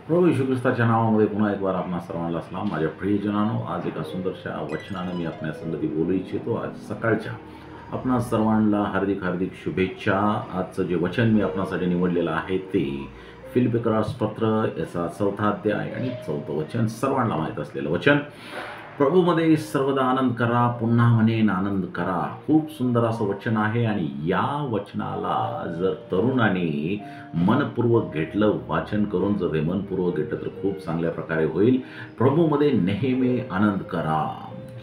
प्रभू येशू ख्रिस्ताच्या नावामध्ये पुन्हा एक बार आपणा सर्वांना सलाम. माझ्या प्रियजनांनो, आज एका सुंदरशा वचनानं मी आपल्या संगती बोलू इच्छितो. आज सकाळच्या आपणा सर्वांना हार्दिक हार्दिक शुभेच्छा. आजचं जे वचन मी आपणासाठी निवडलेलं आहे ते फिलिप्पियस पत्र याचा 4था अध्याय आणि 4थं वचन. सर्वांना माहीत असलेलं वचन. प्रभूमध्ये सर्वदा आनंद करा, पुन्हा म्हणेन आनंद करा. खूप सुंदर असं वचन आहे आणि या वचनाला जर तरुणाने मनपूर्वक घेतलं, वाचन करून जर ते मनपूर्वक घेतलं तर खूप चांगल्या प्रकारे होईल. प्रभूमध्ये नेहमी आनंद करा.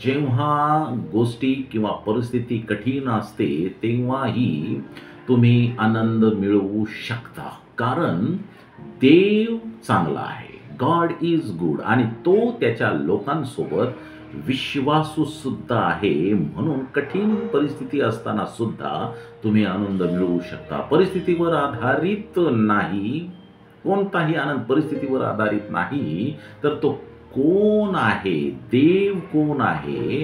जेव्हा गोष्टी किंवा परिस्थिती कठीण असते तेव्हाही तुम्ही आनंद मिळवू शकता, कारण देव चांगला आहे. गॉड इज गुड आणि तो त्याच्या लोकांसोबत विश्वासू सुद्धा आहे. म्हणून कठीण परिस्थिती असताना सुद्धा तुम्ही आनंद मिळवू शकता. परिस्थितीवर आधारित नाही, कोणताही आनंद परिस्थितीवर आधारित नाही, तर तो कोण आहे, देव कोण आहे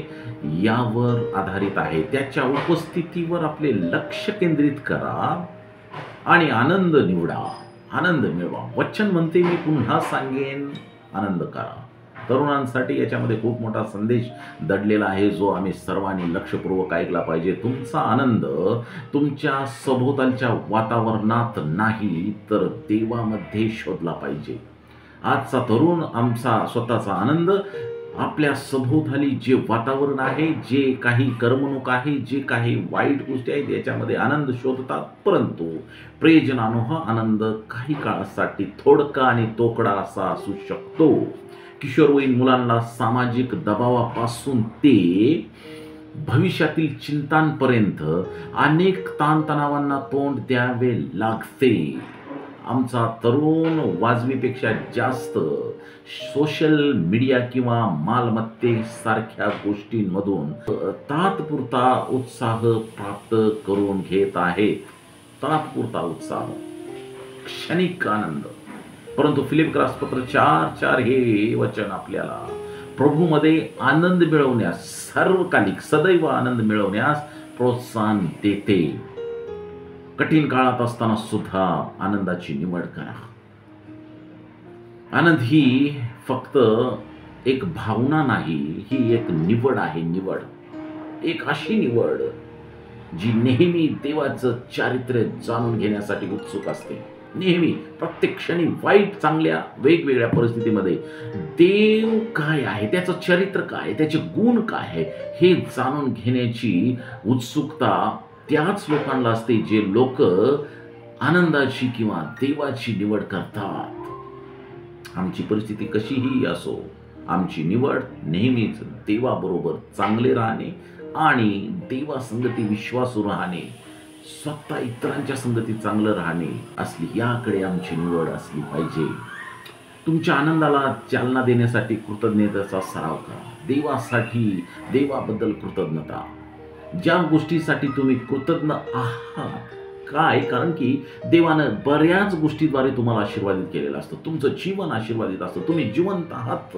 यावर आधारित आहे. त्याच्या उपस्थितीवर आपले लक्ष केंद्रित करा आणि आनंद निवडा, आनंद मिळवा. वचन म्हणते, मी पुन्हा सांगेन, आनंद करा. तरुणांसाठी याच्यामध्ये खूप मोठा संदेश दडलेला आहे, जो आम्ही सर्वांनी लक्षपूर्वक ऐकला पाहिजे. तुमचा आनंद तुमच्या सभोवतालच्या वातावरणात नाही, तर देवामध्ये शोधला पाहिजे. आजचा तरुण आमचा स्वतःचा आनंद आपल्या सभोवताली जे वातावरण आहे, जे काही करमणूक आहे, जे काही वाईट गोष्टी आहेत याच्यामध्ये आनंद शोधतात. परंतु प्रियजनांनो, हा आनंद काही काळासाठी थोडका आणि तोकडा असा असू शकतो. किशोरवयीन मुलांना सामाजिक दबावापासून ते भविष्यातील चिंतांपर्यंत अनेक ताणतणावांना तोंड द्यावे लागते. आमचा तरुण वाजवीपेक्षा जास्त सोशल मीडिया किंवा मालमत्तेसारख्या गोष्टींमधून तात्पुरता उत्साह प्राप्त करून घेत आहेत. तात्पुरता उत्साह, क्षणिक आनंद. परंतु फिलिप्पियस पत्र 4:4 हे वचन आपल्याला प्रभूमध्ये आनंद मिळवण्यास, सर्वकालिक सदैव आनंद मिळवण्यास प्रोत्साहन देते. कठीण काळात असताना सुद्धा आनंदाची निवड करा. आनंद ही फक्त एक भावना नाही, ही एक निवड आहे. निवड, एक अशी निवड जी नेहमी देवाचं चारित्र्य जाणून घेण्यासाठी उत्सुक असते. नेहमी, प्रत्येक क्षणी, वाईट चांगल्या वेगवेगळ्या परिस्थितीमध्ये देव काय आहे, त्याचं चरित्र काय, त्याचे गुण काय आहे हे जाणून घेण्याची उत्सुकता त्याच लोकांना असते जे लोक आनंदाची किंवा देवाची निवड करतात. आमची परिस्थिती कशीही असो, आमची निवड नेहमीच देवाबरोबर चांगले राहणे आणि देवा संगती विश्वासू राहणे, स्वतः इतरांच्या संगती चांगलं राहणे असली, याकडे आमची निवड असली पाहिजे. तुमच्या आनंदाला चालना देण्यासाठी कृतज्ञतेचा सराव करा. देवासाठी, देवाबद्दल कृतज्ञता. ज्या गोष्टीसाठी तुम्ही कृतज्ञ आहात, काय, कारण की देवानं बऱ्याच गोष्टीद्वारे तुम्हाला आशीर्वादित केलेलं असतं. तुमचं जीवन आशीर्वादित असतं. तुम्ही जिवंत आहात,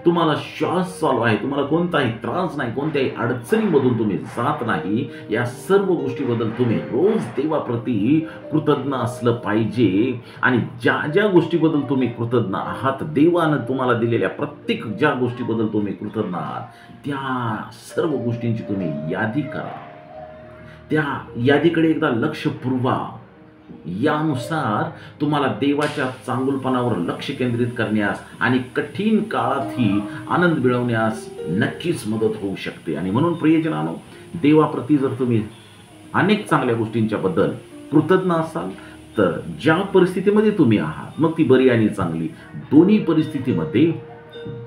तुम्हाला श्वास चालू आहे, तुम्हाला कोणताही त्रास नाही, कोणत्याही अडचणीमधून तुम्ही जात नाही. या सर्व गोष्टीबद्दल तुम्ही रोज देवाप्रती कृतज्ञ असलं पाहिजे. आणि ज्या ज्या गोष्टीबद्दल तुम्ही कृतज्ञ आहात, देवानं तुम्हाला दिलेल्या प्रत्येक ज्या गोष्टीबद्दल तुम्ही कृतज्ञ आहात, त्या सर्व गोष्टींची तुम्ही यादी करा. त्या यादीकडे एकदा लक्ष पुरवा. यानुसार तुम्हाला देवाच्या चांगुलपणावर लक्ष केंद्रित करण्यास आणि कठीण काळातही आनंद मिळवण्यास नक्कीच मदत होऊ शकते. आणि म्हणून प्रियजनांनो, देवाप्रती जर तुम्ही अनेक चांगल्या गोष्टींच्या बद्दल कृतज्ञ असाल, तर ज्या परिस्थितीमध्ये तुम्ही आहात, मग ती बरी आणि चांगली, दोन्ही परिस्थितीमध्ये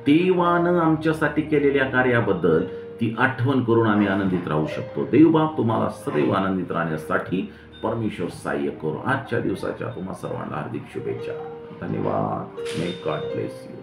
देवानं आमच्यासाठी केलेल्या कार्याबद्दल ती आठवण करून आम्ही आनंदित राहू शकतो. देवबाप तुम्हाला सदैव आनंदित राहण्यासाठी परमेश्वर सहाय्य करो. आजच्या दिवसाच्या तुम्हा सर्वांना हार्दिक शुभेच्छा. धन्यवाद. May God bless you.